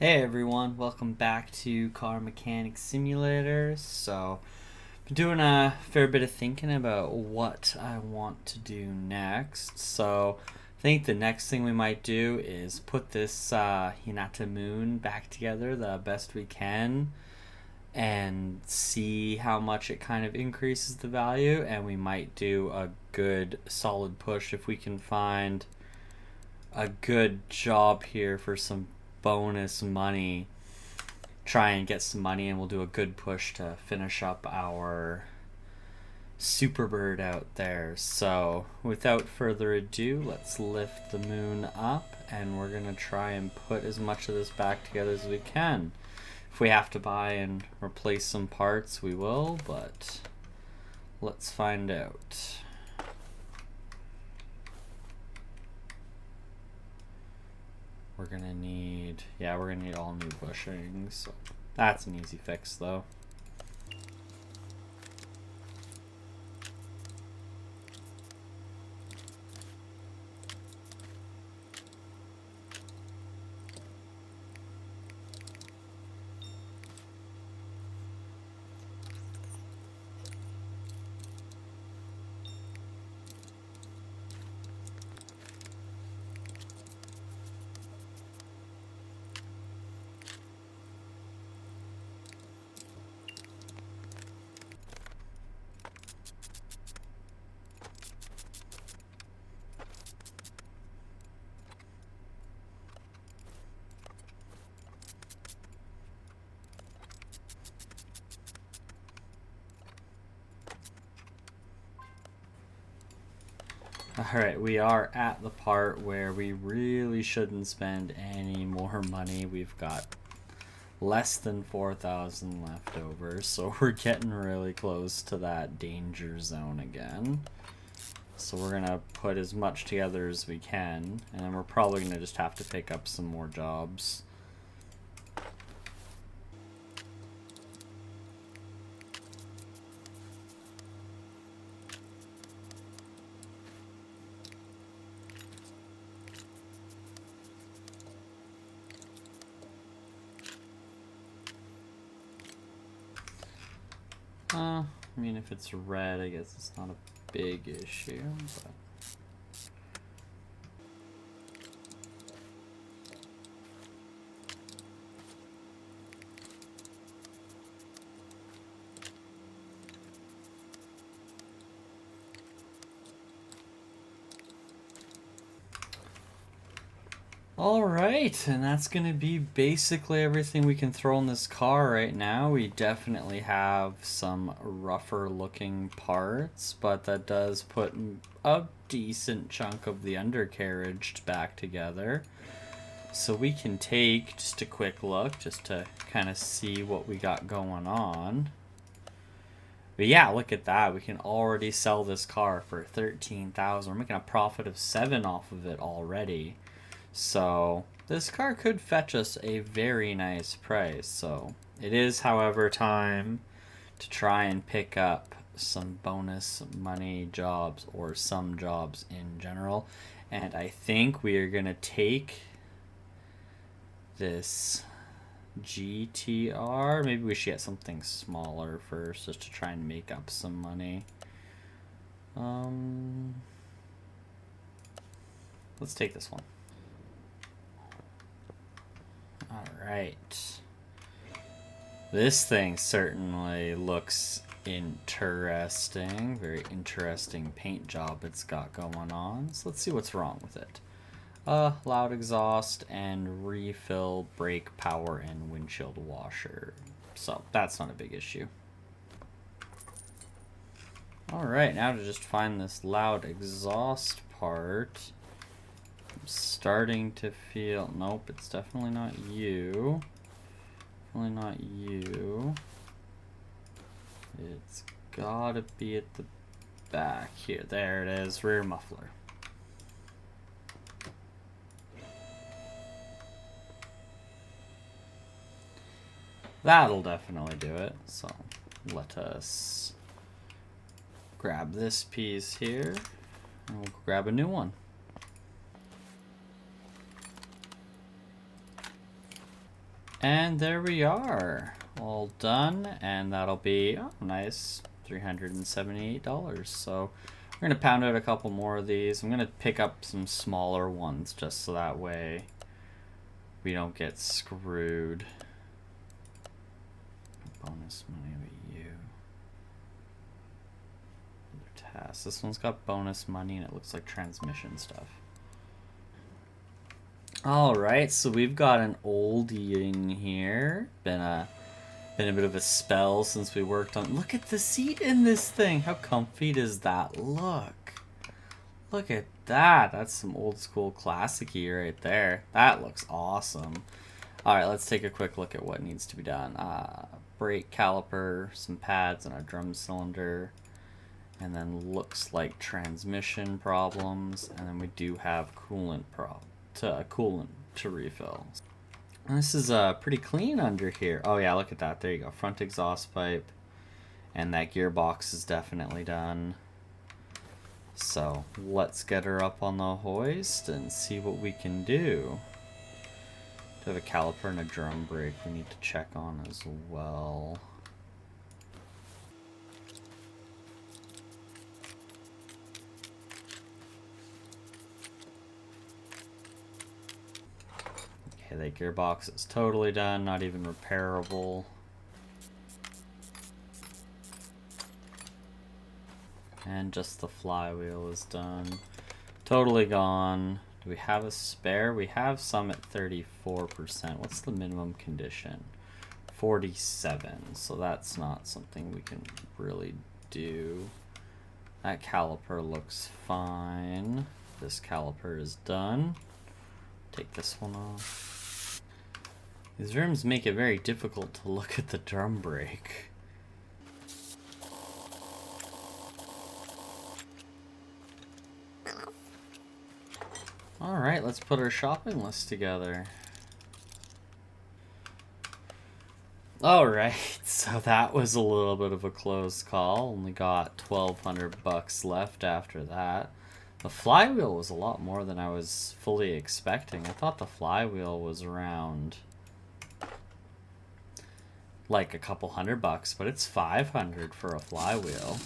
Hey everyone, welcome back to Car Mechanic Simulator. Been doing a fair bit of thinking about what I want to do next. I think the next thing we might do is put this Hinata Moon back together the best we can and see how much it kind of increases the value. And we might do a good solid push if we can find a good job here for some bonus money. Try and get some money, and we'll do a good push to finish up our Superbird out there. So without further ado, let's lift the moon up, and we're gonna try and put as much of this back together as we can. If we have to buy and replace some parts, we will, but let's find out. We're gonna need all new bushings. So that's an easy fix though. Alright, we are at the part where we really shouldn't spend any more money. We've got less than 4,000 left over, so we're getting really close to that danger zone again. So we're gonna put as much together as we can, and then we're probably gonna just have to pick up some more jobs. I mean, if it's red, I guess it's not a big issue, but... Alright, and that's going to be basically everything we can throw in this car right now. We definitely have some rougher looking parts, but that does put a decent chunk of the undercarriage back together. So we can take just a quick look just to kind of see what we got going on. But yeah, look at that. We can already sell this car for $13,000. We're making a profit of $7,000 off of it already. So this car could fetch us a very nice price. So it is, however, time to try and pick up some bonus money jobs, or some jobs in general. And I think we are going to take this GTR. Maybe we should get something smaller first just to try and make up some money. Let's take this one. Alright. This thing certainly looks interesting. Very interesting paint job it's got going on. So let's see what's wrong with it. Loud exhaust and refill brake power and windshield washer. So that's not a big issue. Alright, now to just find this loud exhaust part. I'm starting to feel... Nope, it's definitely not you. Definitely not you. It's gotta be at the back here. There it is, rear muffler. That'll definitely do it. So let us grab this piece here, and we'll grab a new one. And there we are, all done, and that'll be nice, $378. So we're gonna pound out a couple more of these. I'm gonna pick up some smaller ones just so that way we don't get screwed. Bonus money with you. Other tasks. This one's got bonus money and it looks like transmission stuff. Alright, so we've got an oldie in here. Been a bit of a spell since we worked on. Look at the seat in this thing. How comfy does that look? Look at that. That's some old school classic-y right there. That looks awesome. Alright, let's take a quick look at what needs to be done. Brake caliper, some pads, and a drum cylinder. And then looks like transmission problems. And then we do have coolant to refill. And this is pretty clean under here. Oh yeah, look at that. There you go. Front exhaust pipe. And that gearbox is definitely done. So let's get her up on the hoist and see what we can do. Do have a caliper and a drum brake we need to check on as well. Okay, that gearbox is totally done, not even repairable. And just the flywheel is done. Totally gone. Do we have a spare? We have some at 34%. What's the minimum condition? 47. So that's not something we can really do. That caliper looks fine. This caliper is done. Take this one off. These rooms make it very difficult to look at the drum brake. Alright, let's put our shopping list together. Alright, so that was a little bit of a close call. Only got 1,200 bucks left after that. The flywheel was a lot more than I was fully expecting. I thought the flywheel was around like a couple $100, but it's 500 for a flywheel.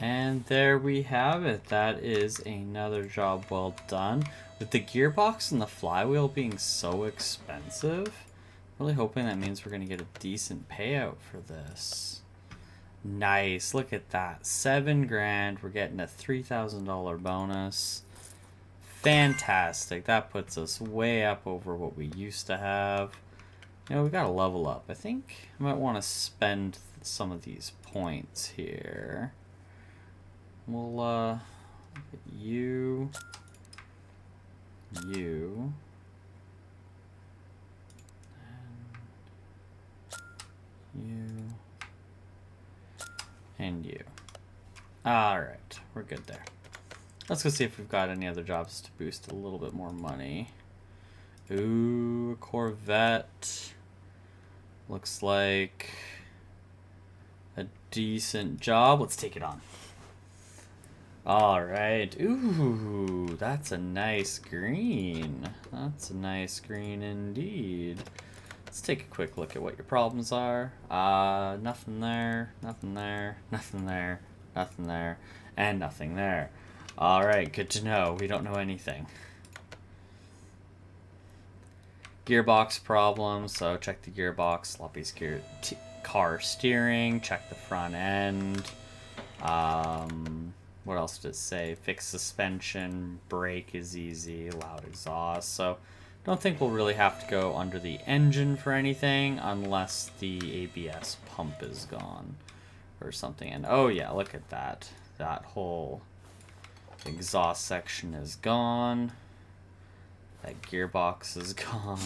And there we have it. That is another job well done. With the gearbox and the flywheel being so expensive, really hoping that means we're going to get a decent payout for this. Nice. Look at that. 7 grand. We're getting a $3,000 bonus. Fantastic. That puts us way up over what we used to have. You know, we got to level up. I think I might want to spend some of these points here. We'll look at you, and you. Alright, we're good there. Let's go see if we've got any other jobs to boost a little bit more money. Ooh, a Corvette. Looks like a decent job. Let's take it on. Alright. Ooh, that's a nice green. That's a nice green indeed. Let's take a quick look at what your problems are. Nothing there, nothing there, nothing there, nothing there, and nothing there. Alright, good to know. We don't know anything. Gearbox problems, so check the gearbox, sloppy car steering, check the front end. What else did it say? Fix suspension, brake is easy, loud exhaust. So don't think we'll really have to go under the engine for anything unless the ABS pump is gone or something. And oh yeah, look at that. That whole exhaust section is gone. That gearbox is gone.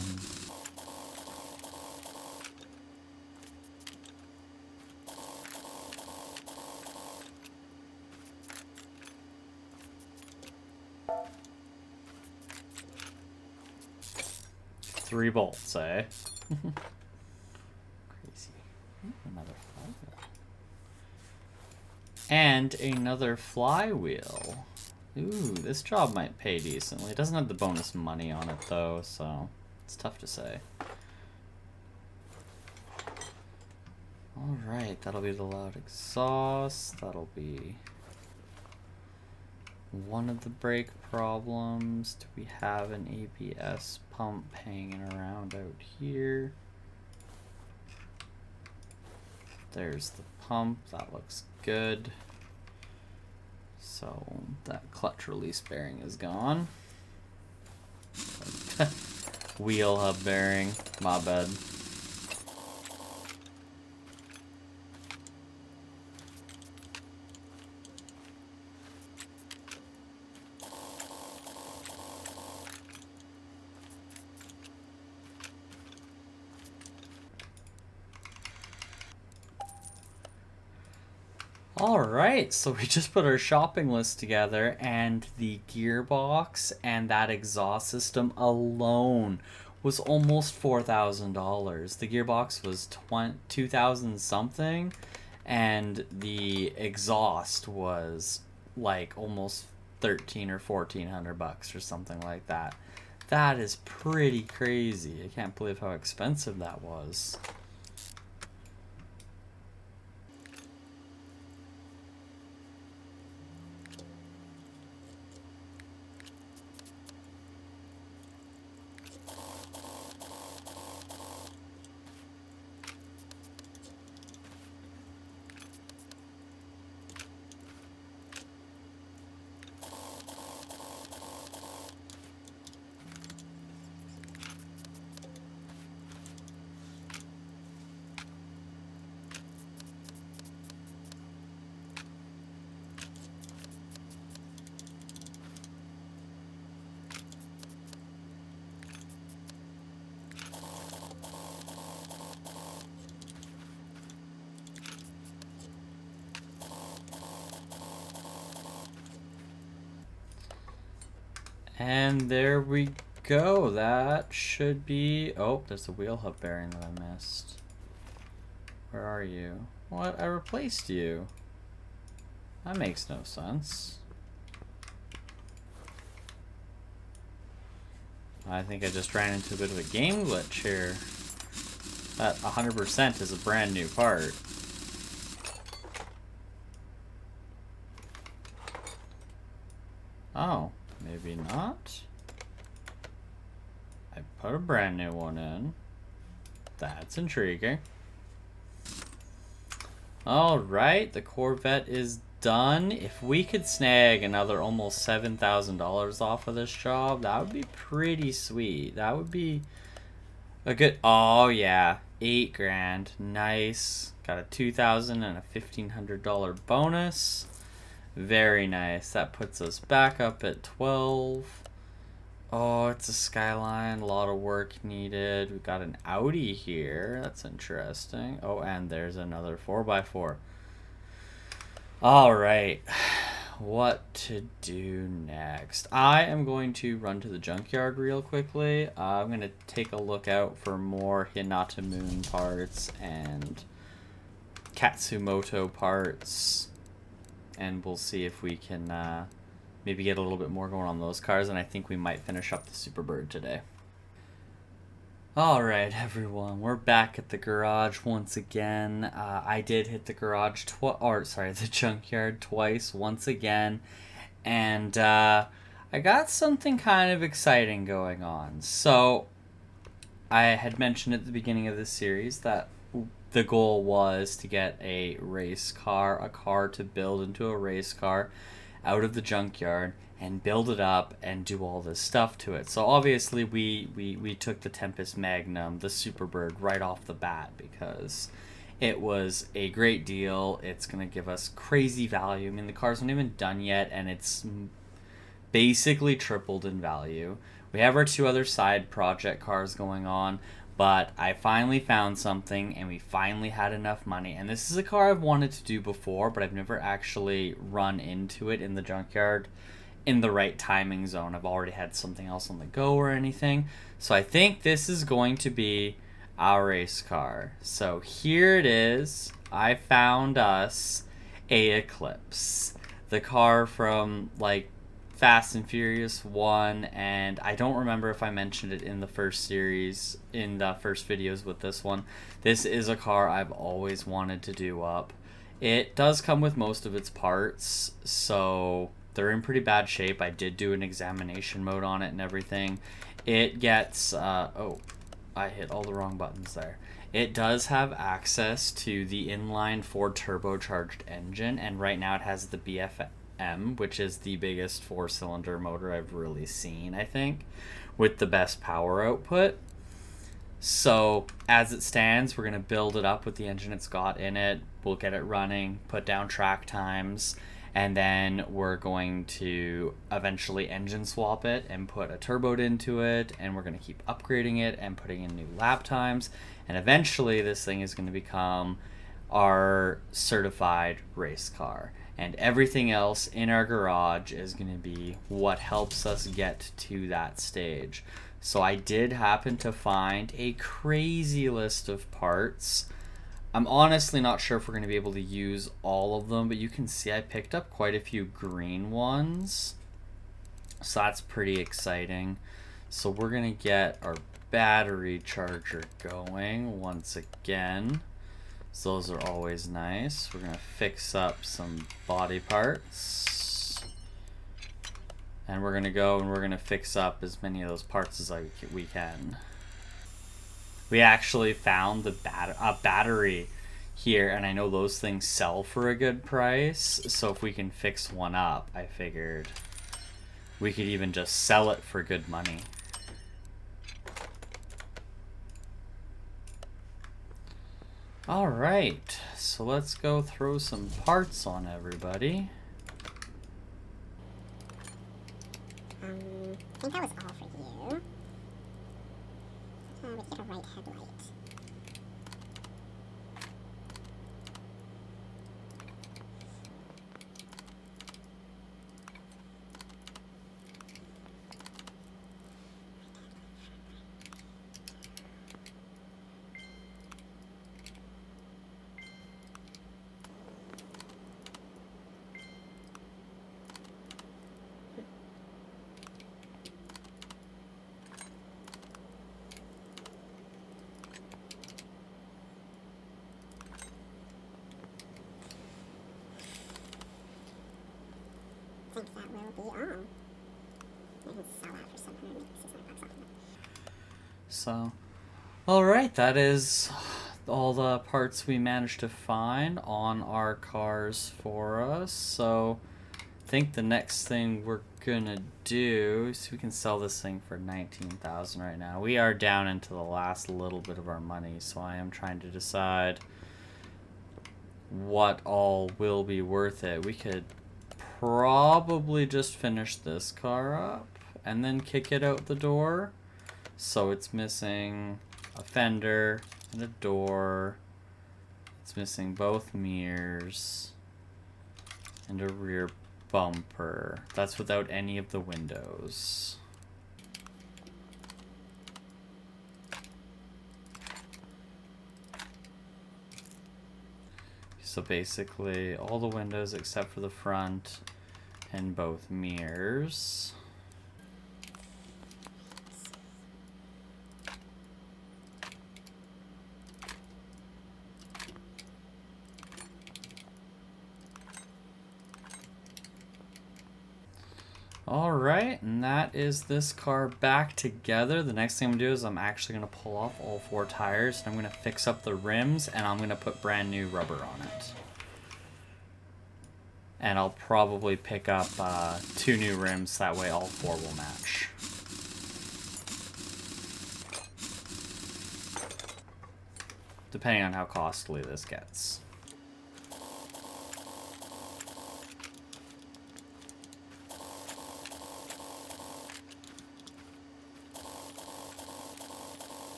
3 bolts, eh? Crazy. Another flywheel. And another flywheel. Ooh, this job might pay decently. It doesn't have the bonus money on it, though, so it's tough to say. Alright, that'll be the loud exhaust. That'll be one of the brake problems. Do we have an ABS pump hanging around out here? There's the pump. That looks good. So that clutch release bearing is gone. Wheel hub bearing. My bad. Alright, so we just put our shopping list together, and the gearbox and that exhaust system alone was almost $4,000. The gearbox was 2,000 something, and the exhaust was like almost 13 or 1,400 bucks or something like that. That is pretty crazy. I can't believe how expensive that was. And there we go. That should be... Oh, there's a wheel hub bearing that I missed. Where are you? What? I replaced you. That makes no sense. I think I just ran into a bit of a game glitch here. That 100% is a brand new part. Oh. Maybe not. I put a brand new one in. That's intriguing. Alright, the Corvette is done. If we could snag another almost $7,000 off of this job, that would be pretty sweet. That would be a good... Oh, yeah. 8 grand. Nice. Got a $2,000 and a $1,500 bonus. Very nice. That puts us back up at 12. Oh, it's a Skyline. A lot of work needed. We've got an Audi here. That's interesting. Oh, and there's another 4x4. All right. What to do next? I am going to run to the junkyard real quickly. I'm going to take a look out for more Hinata Moon parts and Katsumoto parts. And we'll see if we can maybe get a little bit more going on those cars. And I think we might finish up the Superbird today. Alright, everyone. We're back at the garage once again. I did hit the garage the junkyard twice once again. And I got something kind of exciting going on. So, I had mentioned at the beginning of this series that the goal was to get a race car, a car to build into a race car out of the junkyard and build it up and do all this stuff to it. So obviously we took the Tempest Magnum, the Superbird, right off the bat because it was a great deal. It's going to give us crazy value. I mean, the car's not even done yet and it's basically tripled in value. We have our 2 other side project cars going on. But I finally found something, and we finally had enough money. And this is a car I've wanted to do before, but I've never actually run into it in the junkyard. in the right timing zone. I've already had something else on the go or anything. So I think this is going to be our race car. So here it is. I found us a Eclipse. The car from like Fast and Furious 1, and I don't remember if I mentioned it in the first series, in the first videos with this one. This is a car I've always wanted to do up. It does come with most of its parts, so they're in pretty bad shape. I did do an examination mode on it and everything. It gets, oh, I hit all the wrong buttons there. It does have access to the inline 4 turbocharged engine, and right now it has the BFM, which is the biggest 4-cylinder motor I've really seen, I think, with the best power output. So as it stands, we're going to build it up with the engine it's got in it. We'll get it running, put down track times, and then we're going to eventually engine swap it and put a turbo into it, and we're going to keep upgrading it and putting in new lap times, and eventually this thing is going to become our certified race car, and everything else in our garage is going to be what helps us get to that stage. So I did happen to find a crazy list of parts. I'm honestly not sure if we're going to be able to use all of them, but you can see I picked up quite a few green ones. So that's pretty exciting. So we're going to get our battery charger going once again. So those are always nice. We're going to fix up some body parts. And we're going to go and we're going to fix up as many of those parts as we can. We actually found a battery here, and I know those things sell for a good price. So if we can fix one up, I figured we could even just sell it for good money. All right, so let's go throw some parts on everybody. I think that was all for you. We get a right headlight. I think that will be all. I can sell that for $700 off. So, all right, that is all the parts we managed to find on our cars for us. So I think the next thing we're gonna do is we can sell this thing for $19,000 right now. We are down into the last little bit of our money, so I am trying to decide what all will be worth it. We could probably just finish this car up and then kick it out the door. So it's missing a fender and a door. It's missing both mirrors and a rear bumper. That's without any of the windows. So basically all the windows except for the front and both mirrors. Alright, and that is this car back together. The next thing I'm going to do is I'm actually going to pull off all 4 tires, and I'm going to fix up the rims, and I'm going to put brand new rubber on it. And I'll probably pick up 2 new rims, that way all 4 will match. Depending on how costly this gets.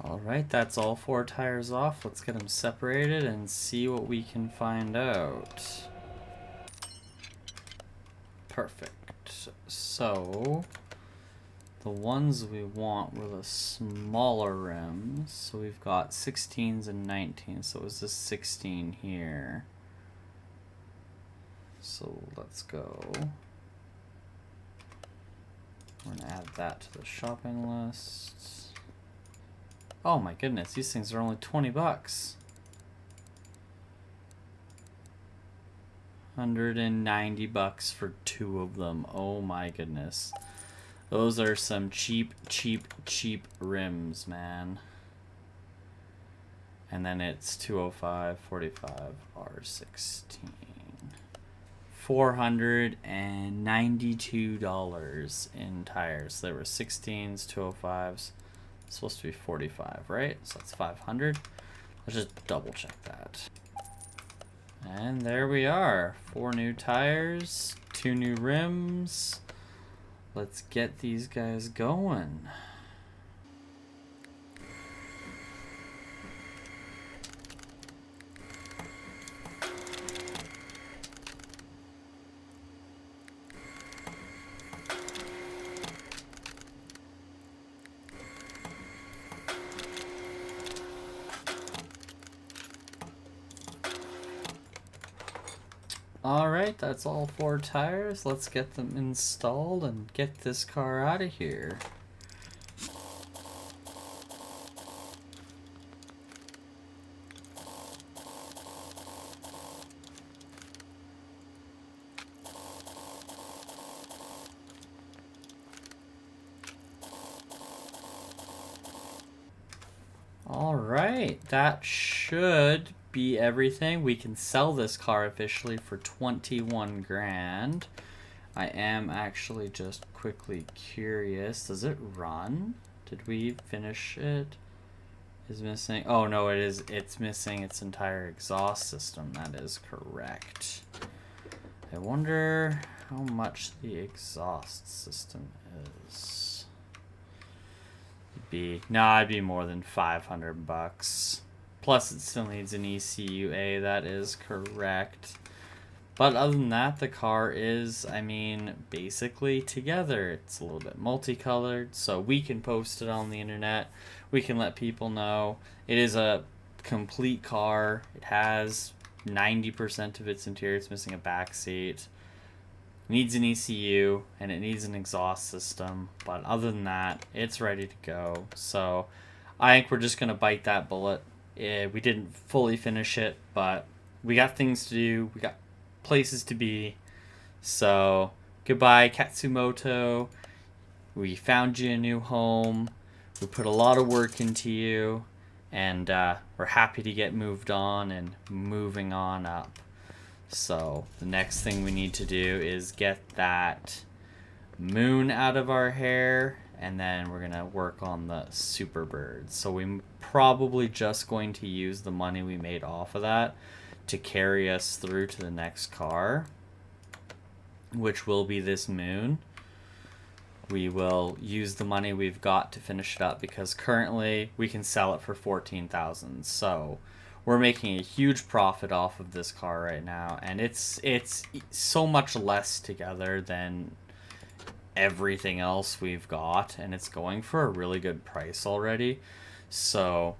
Alright, that's all 4 tires off. Let's get them separated and see what we can find out. Perfect. So the ones we want were the smaller rims. So we've got 16s and 19s. So it was this 16 here. So let's go. We're gonna add that to the shopping list. Oh my goodness, these things are only 20 bucks. 190 bucks for 2 of them. Oh my goodness. Those are some cheap rims, man. And then it's 205, 45, R16. $492 in tires. There were 16s, 205s. It's supposed to be 45, right? So that's 500. Let's just double check that. And there we are. 4 new tires, 2 new rims. Let's get these guys going. Alright, that's all 4 tires. Let's get them installed and get this car out of here. Alright, that should be everything. We can sell this car officially for 21 grand. I am actually just quickly curious. Does it run? Did we finish it? Is missing? Oh no, it is. It's missing its entire exhaust system. That is correct. I wonder how much the exhaust system is. It'd be more than 500 bucks. Plus it still needs an ECUA, that is correct. But other than that, the car is, I mean, basically together. It's a little bit multicolored, so we can post it on the internet. We can let people know. It is a complete car. It has 90% of its interior. It's missing a back seat. Needs an ECU, and it needs an exhaust system. But other than that, it's ready to go. So I think we're just going to bite that bullet. We didn't fully finish it, but we got things to do. We got places to be. So goodbye, Katsumoto. We found you a new home. We put a lot of work into you, and we're happy to get moved on and moving on up. So the next thing we need to do is get that moon out of our hair, and then we're gonna work on the Superbird. So we're probably just going to use the money we made off of that to carry us through to the next car, which will be this moon. We will use the money we've got to finish it up, because currently we can sell it for $14,000. So we're making a huge profit off of this car right now, and it's so much less together than everything else we've got, and it's going for a really good price already. So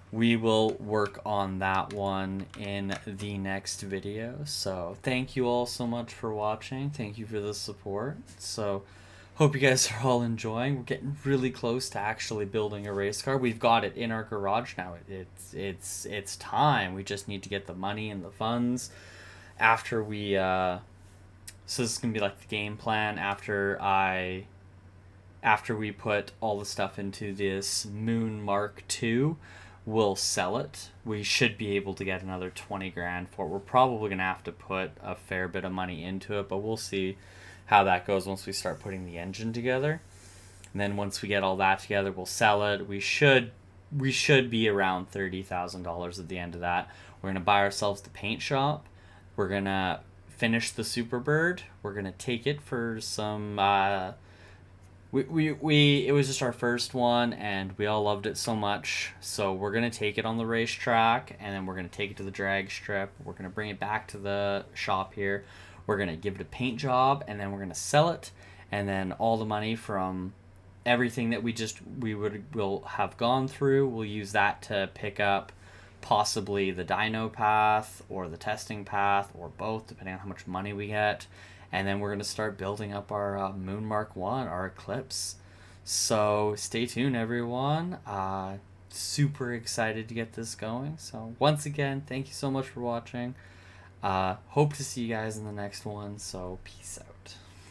we will work on that one in the next video. So thank you all so much for watching. Thank you for the support. So hope you guys are all enjoying. We're getting really close to actually building a race car. We've got it in our garage now. It's time. We just need to get the money and the funds after we so this is gonna be like the game plan after we put all the stuff into this Moon Mark II. We'll sell it. We should be able to get another 20 grand for it. We're probably gonna have to put a fair bit of money into it, but we'll see how that goes once we start putting the engine together. And then once we get all that together, we'll sell it. We should be around $30,000 at the end of that. We're gonna buy ourselves the paint shop. We're gonna finish the Superbird. We're gonna take it for some it was just our first one, and we all loved it so much. So we're gonna take it on the racetrack, and then we're gonna take it to the drag strip. We're gonna bring it back to the shop here. We're going to give it a paint job, and then we're going to sell it, and then all the money from everything that will have gone through, we'll use that to pick up possibly the dyno path or the testing path or both, depending on how much money we get. And then we're going to start building up our Moon Mark 1, our Eclipse. So stay tuned, everyone. Super excited to get this going. So once again, thank you so much for watching. Hope to see you guys in the next one. So peace out.